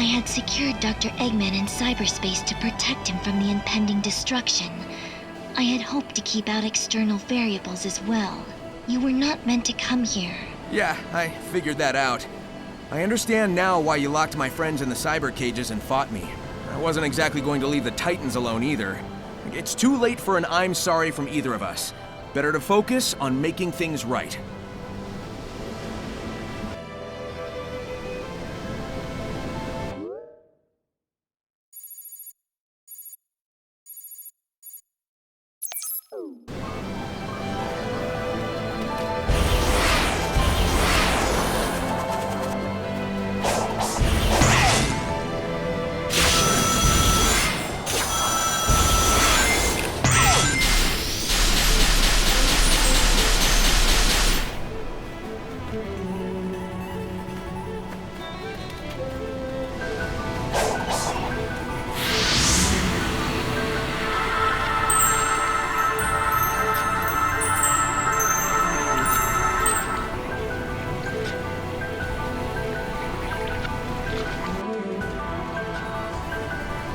I had secured Dr. Eggman in cyberspace to protect him from the impending destruction. I had hoped to keep out external variables as well. You were not meant to come here. Yeah, I figured that out. I understand now why you locked my friends in the cyber cages and fought me. I wasn't exactly going to leave the Titans alone either. It's too late for an I'm sorry from either of us. Better to focus on making things right.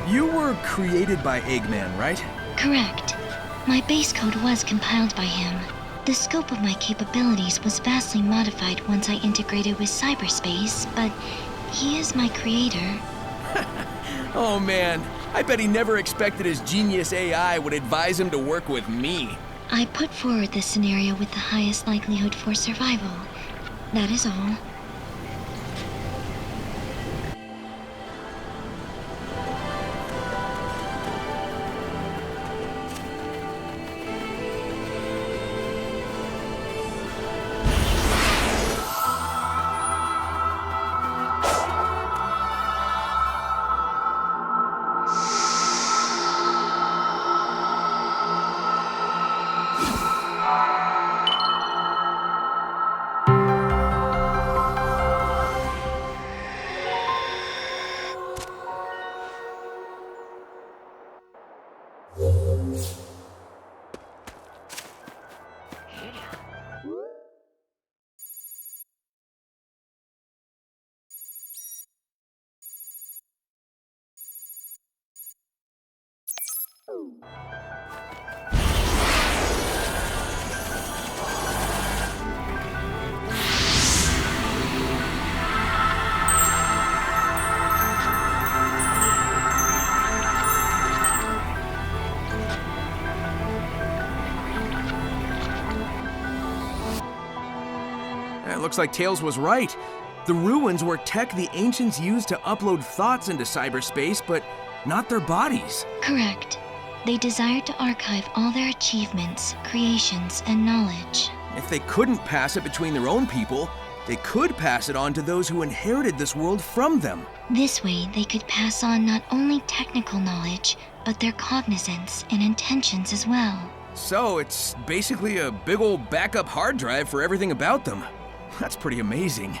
You were created by Eggman, right? Correct. My base code was compiled by him. The scope of my capabilities was vastly modified once I integrated with cyberspace, but he is my creator. Oh man, I bet he never expected his genius AI would advise him to work with me. I put forward the scenario with the highest likelihood for survival. That is all. It looks like Tails was right. The ruins were tech the ancients used to upload thoughts into cyberspace, but not their bodies. Correct. They desired to archive all their achievements, creations, and knowledge. If they couldn't pass it between their own people, they could pass it on to those who inherited this world from them. This way, they could pass on not only technical knowledge, but their cognizance and intentions as well. So it's basically a big old backup hard drive for everything about them. That's pretty amazing.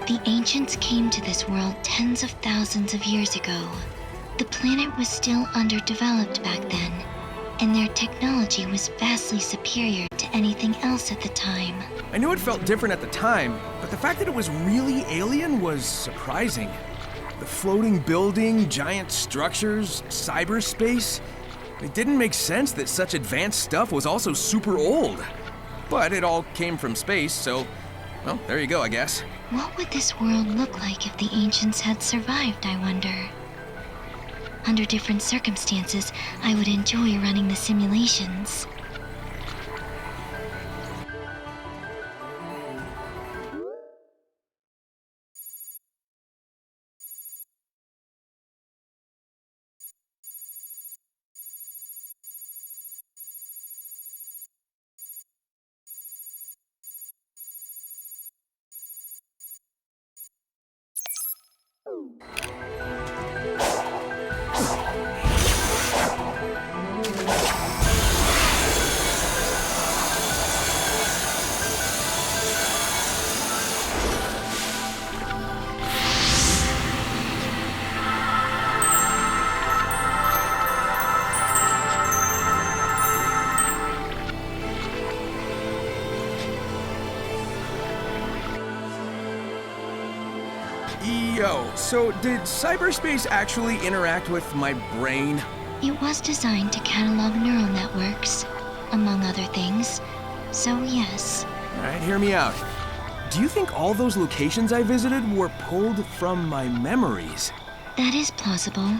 The ancients came to this world tens of thousands of years ago. The planet was still underdeveloped back then, and their technology was vastly superior to anything else at the time. I knew it felt different at the time, but the fact that it was really alien was surprising. The floating building, giant structures, cyberspace. It didn't make sense that such advanced stuff was also super old. But it all came from space, so, well, there you go, I guess. What would this world look like if the ancients had survived, I wonder? Under different circumstances, I would enjoy running the simulations. Yo, so did cyberspace actually interact with my brain? It was designed to catalog neural networks, among other things. So yes. Alright, hear me out. Do you think all those locations I visited were pulled from my memories? That is plausible.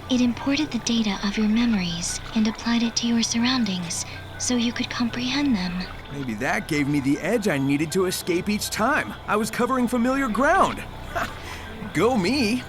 It imported the data of your memories and applied it to your surroundings so you could comprehend them. Maybe that gave me the edge I needed to escape each time. I was covering familiar ground. Ha! Go me!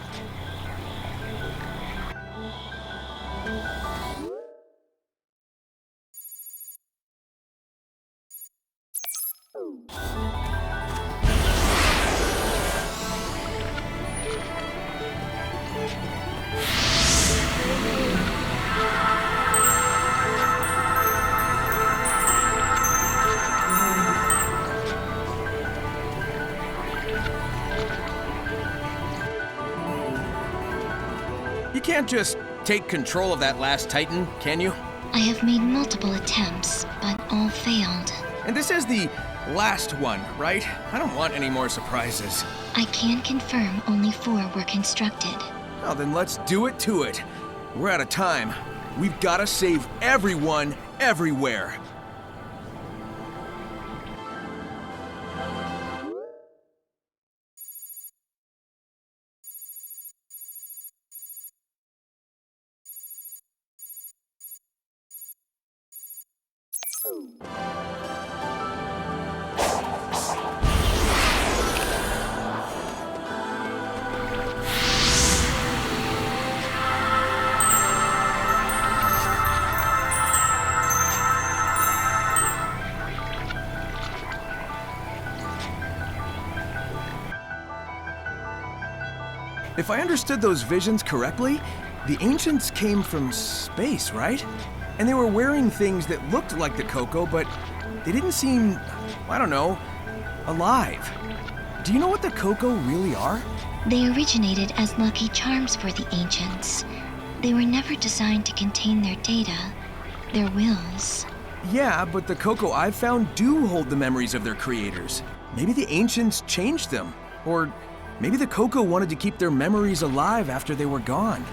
You can't just take control of that last Titan, can you? I have made multiple attempts, but all failed. And this is the last one, right? I don't want any more surprises. I can confirm only 4 were constructed. Well, then let's do it to it. We're out of time. We've got to save everyone, everywhere. If I understood those visions correctly, the ancients came from space, right? And they were wearing things that looked like the Coco, but they didn't seem, I don't know, alive. Do you know what the Coco really are? They originated as lucky charms for the ancients. They were never designed to contain their data, their wills. Yeah, but the Coco I've found do hold the memories of their creators. Maybe the ancients changed them, or maybe the Coco wanted to keep their memories alive after they were gone.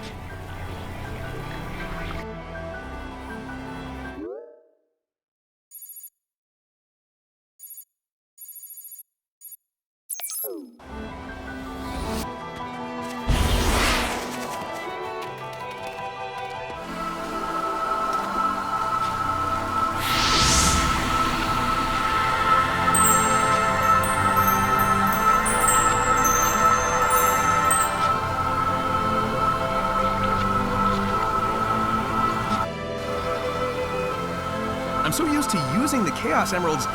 I'm so used to using the Chaos Emeralds,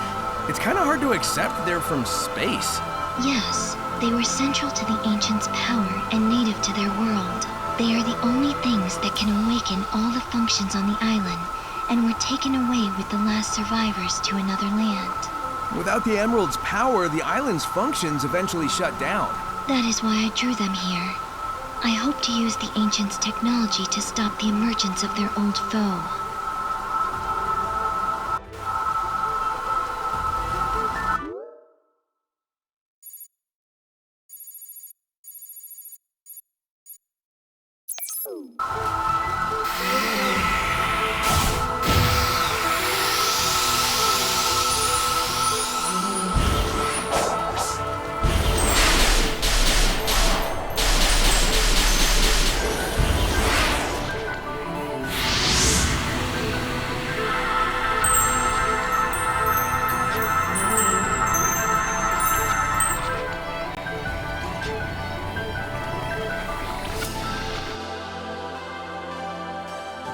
it's kind of hard to accept they're from space. Yes, they were central to the ancients' power and native to their world. They are the only things that can awaken all the functions on the island, and were taken away with the last survivors to another land. Without the Emerald's power, the island's functions eventually shut down. That is why I drew them here. I hope to use the ancients' technology to stop the emergence of their old foe.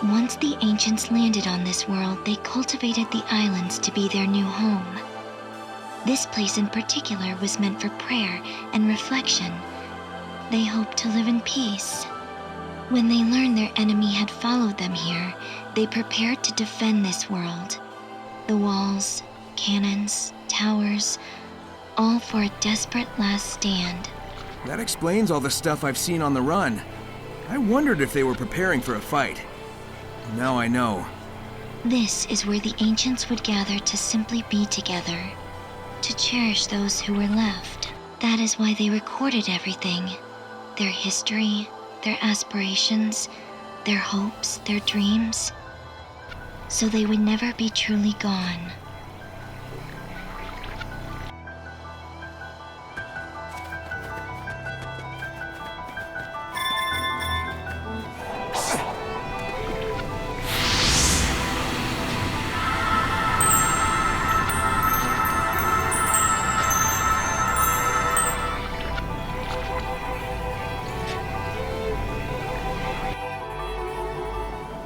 Once the ancients landed on this world, they cultivated the islands to be their new home. This place in particular was meant for prayer and reflection. they hoped to live in peace. When they learned their enemy had followed them here, they prepared to defend this world. The walls, cannons, towers, all for a desperate last stand. That explains all the stuff I've seen on the run. I wondered if they were preparing for a fight. Now I know. This is where the ancients would gather to simply be together, to cherish those who were left. That is why they recorded everything. Their history, their aspirations, their hopes, their dreams, so they would never be truly gone.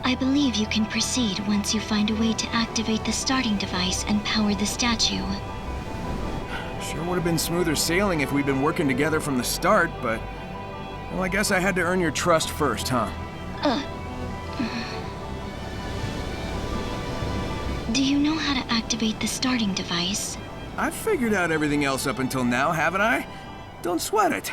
I believe you can proceed once you find a way to activate the starting device and power the statue. Sure would have been smoother sailing if we'd been working together from the start, but... well, I guess I had to earn your trust first, huh? Do you know how to activate the starting device? I've figured out everything else up until now, haven't I? Don't sweat it.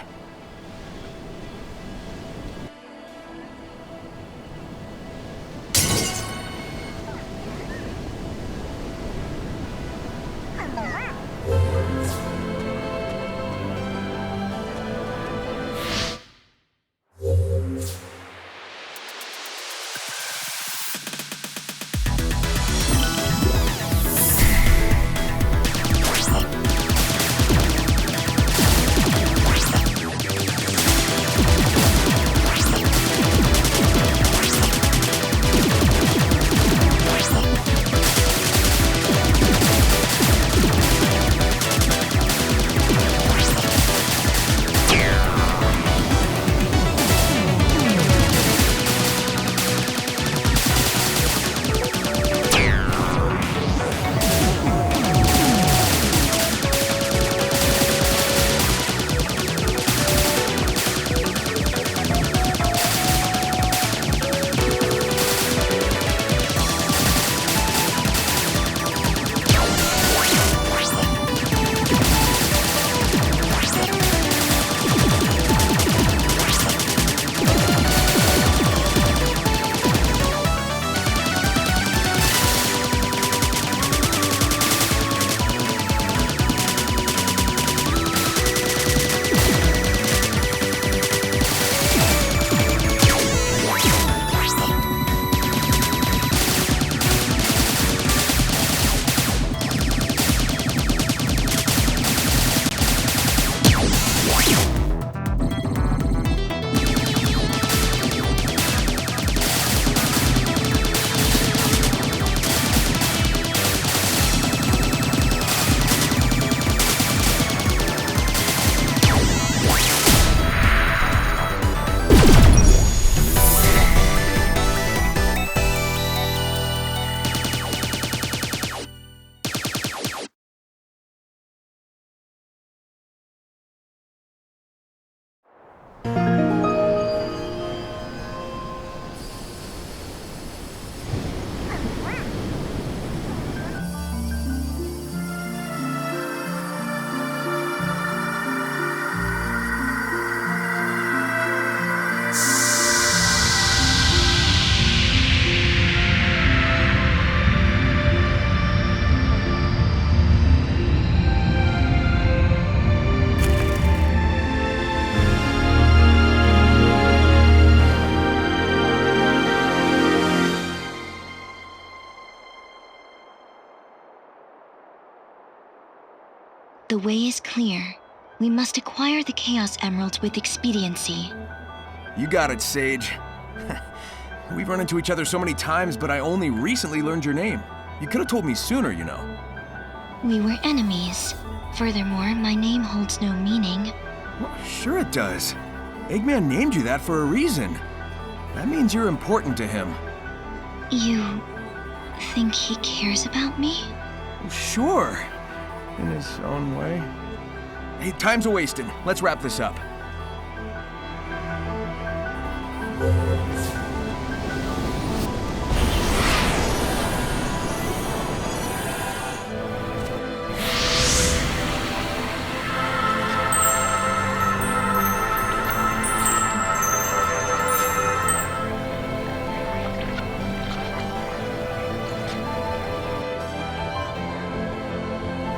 The way is clear. We must acquire the Chaos Emeralds with expediency. You got it, Sage. We've run into each other so many times, but I only recently learned your name. You could have told me sooner, you know. We were enemies. Furthermore, my name holds no meaning. Well, sure it does. Eggman named you that for a reason. That means you're important to him. You think he cares about me? Well, sure. In his own way. Hey, time's a-wasting. Let's wrap this up.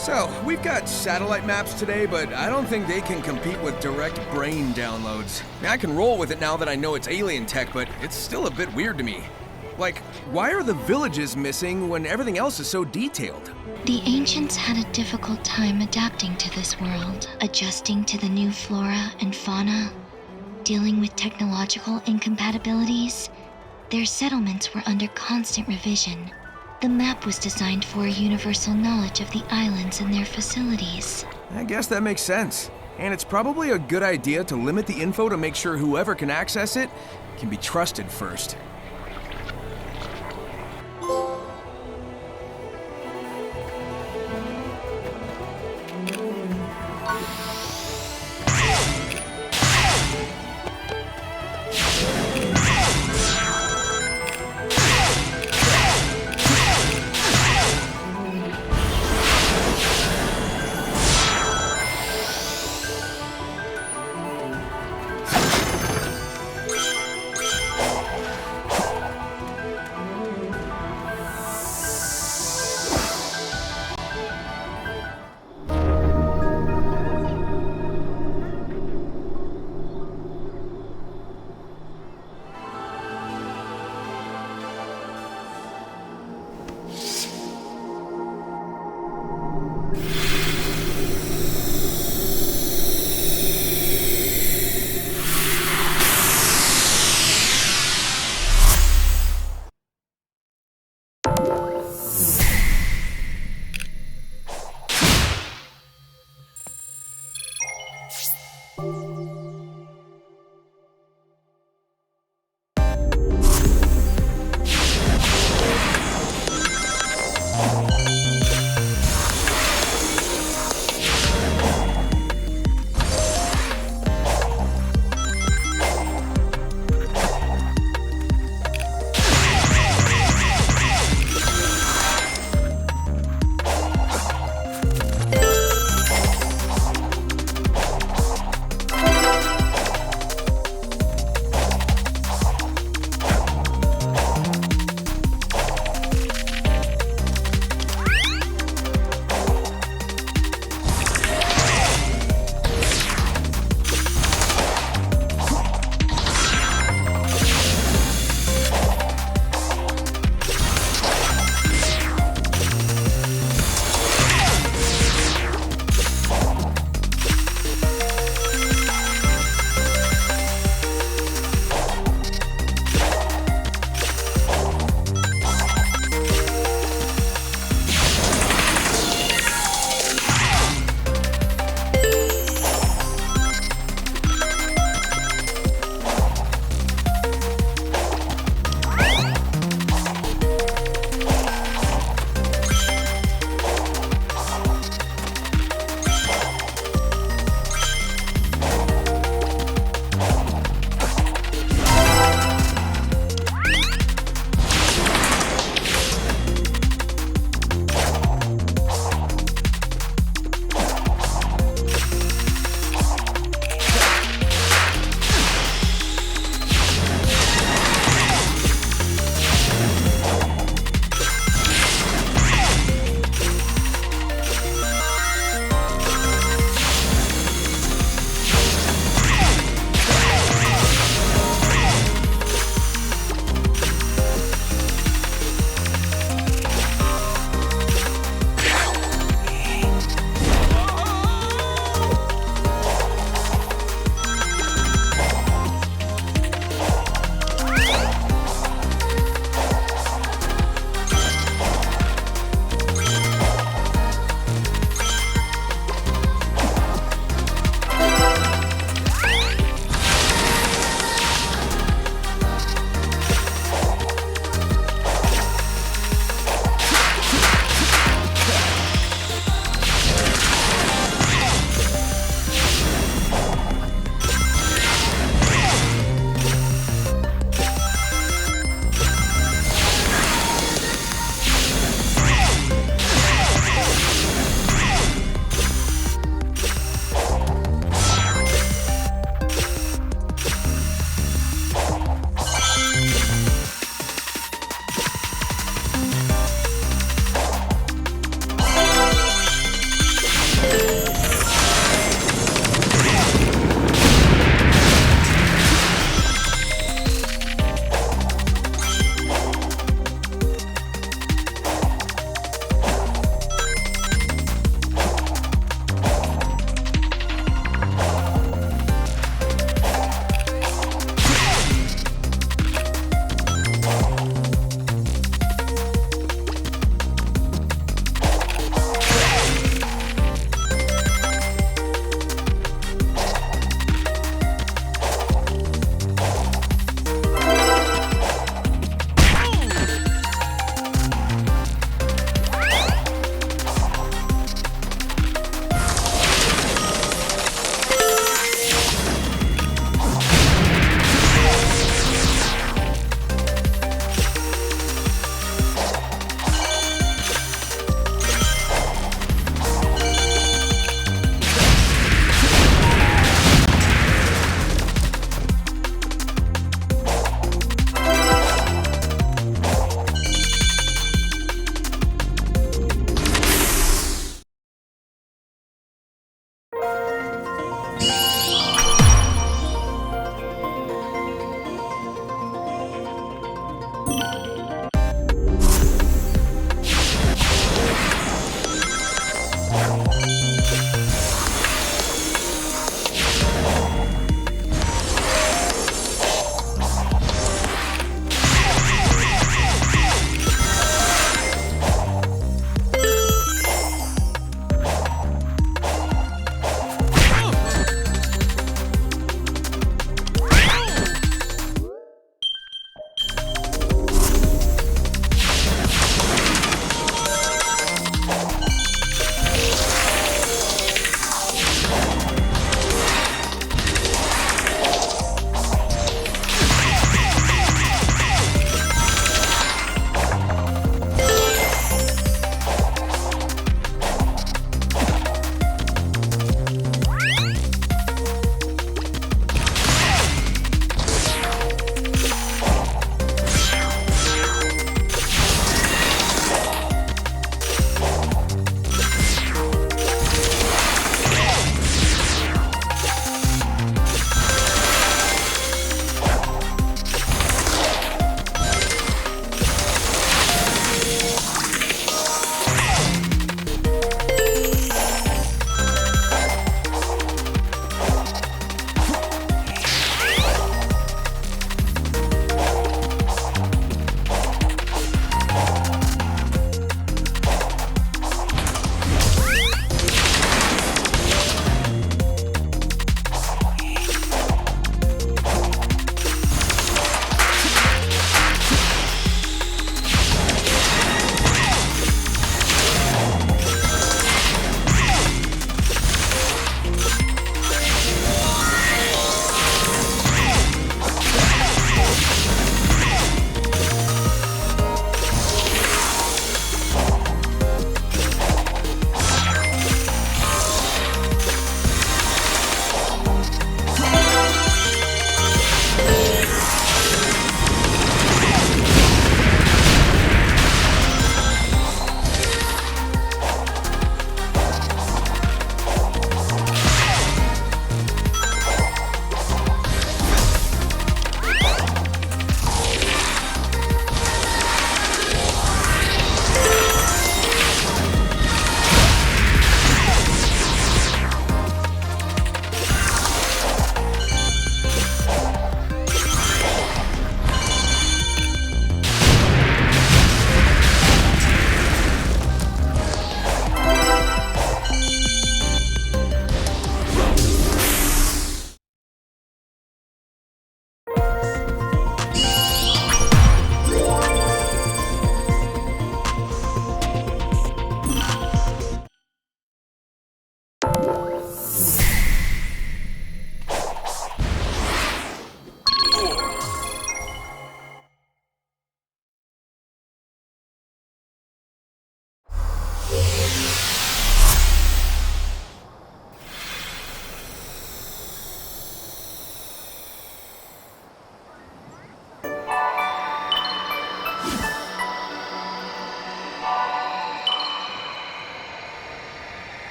So, we've got satellite maps today, but I don't think they can compete with direct brain downloads. I can roll with it now that I know it's alien tech, but it's still a bit weird to me. Like, why are the villages missing when everything else is so detailed? The ancients had a difficult time adapting to this world, adjusting to the new flora and fauna, dealing with technological incompatibilities. Their settlements were under constant revision. The map was designed for a universal knowledge of the islands and their facilities. I guess that makes sense. And it's probably a good idea to limit the info to make sure whoever can access it can be trusted first.